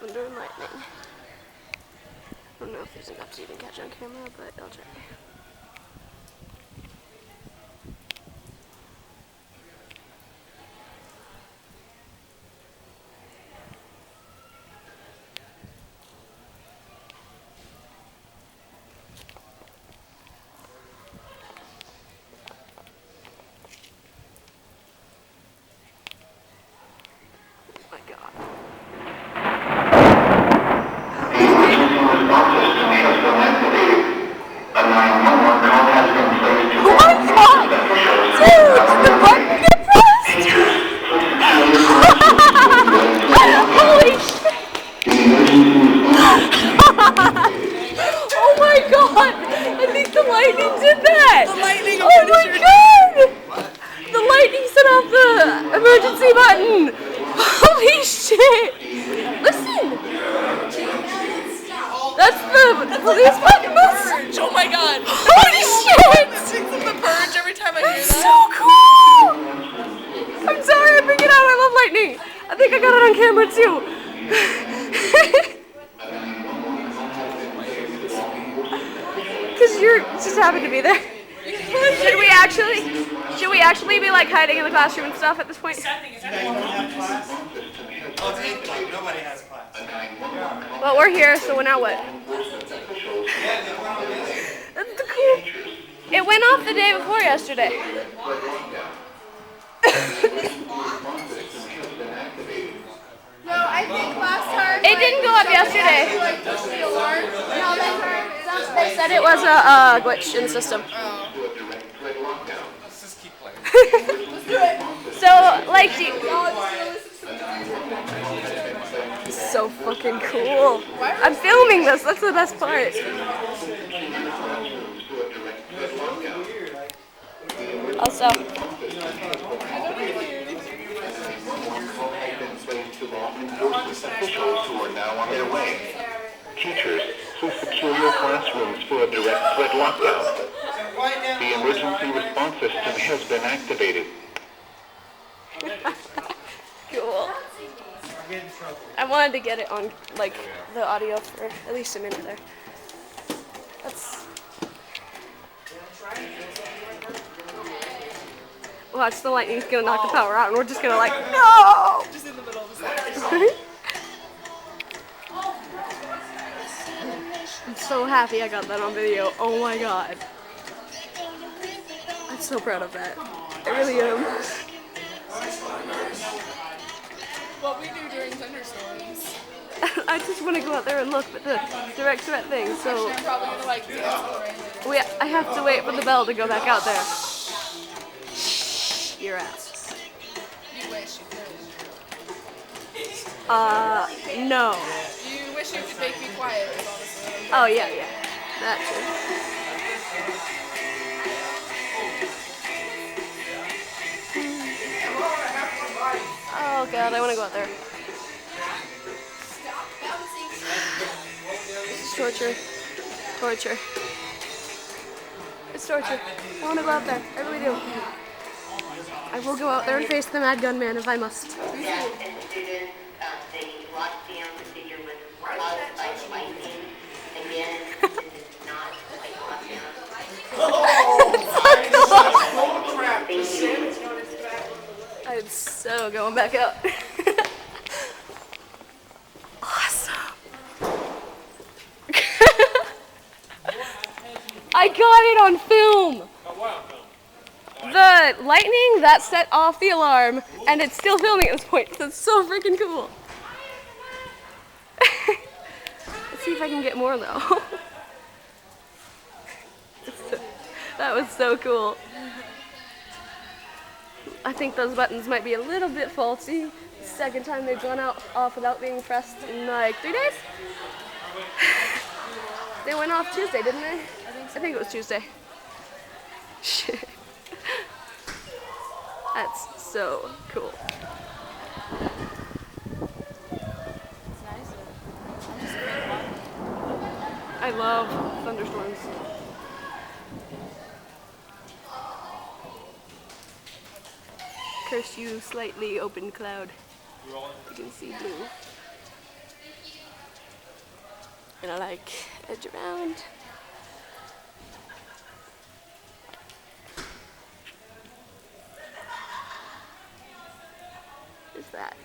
thunder and lightning. I don't know if there's enough to even catch on camera, but I'll try. Emergency button! Holy shit! Listen! That's the police button! Oh my god! Holy shit! The purge every time I hear that. So cool! I'm sorry, I bring it out. I love lightning. I think I got it on camera too. Because you're just happy to be there. Should we actually be like hiding in the classroom and stuff at this point? Nobody has class. Well, we're here, so now what? That's the cool. It went off the day before yesterday. No, I think last time It didn't go up yesterday. like pushed the alarm. No, They said it was a glitch in the system. Let's just keep playing. So, like, so fucking cool. I'm filming this. That's the best part. Also, Officials who are now on their way. Teachers who secure your classrooms for a direct threat lockdown. The emergency response system has been activated. cool. I wanted to get it on, like, the audio for at least a minute there. That's... Watch, the lightning's gonna knock the power out, and we're just gonna like, no! Just in the middle of the sentence. I'm so happy I got that on video. Oh my god. I'm so proud of that. I really am. What we do during thunderstorms. I just want to go out there and look at the direct threat thing, so I'm probably gonna like dance on the rain. I have to wait for the bell to go back out there. Your ass. You wish you could. No. You wish you could make me quiet, honestly. Oh, yeah. That too. Oh god, I want to go out there. This is torture. Torture. It's torture. I want to go out there. I really do. I will go out there and face the Mad Gun Man if I must. Staff and students, the lockdown procedure was caused by lightning. Again, this is not like lockdown. I'm so going back out. Awesome. I got it on film. The lightning, that set off the alarm, and it's still filming at this point. That's so freaking cool. Let's see if I can get more though. That was so cool. I think those buttons might be a little bit faulty. The second time they've gone off without being pressed in like 3 days. They went off Tuesday, didn't they? I think it was Tuesday. Shit. That's so cool. I love thunderstorms. Curse you, slightly open cloud. You can see blue. gonna like edge around. Is that?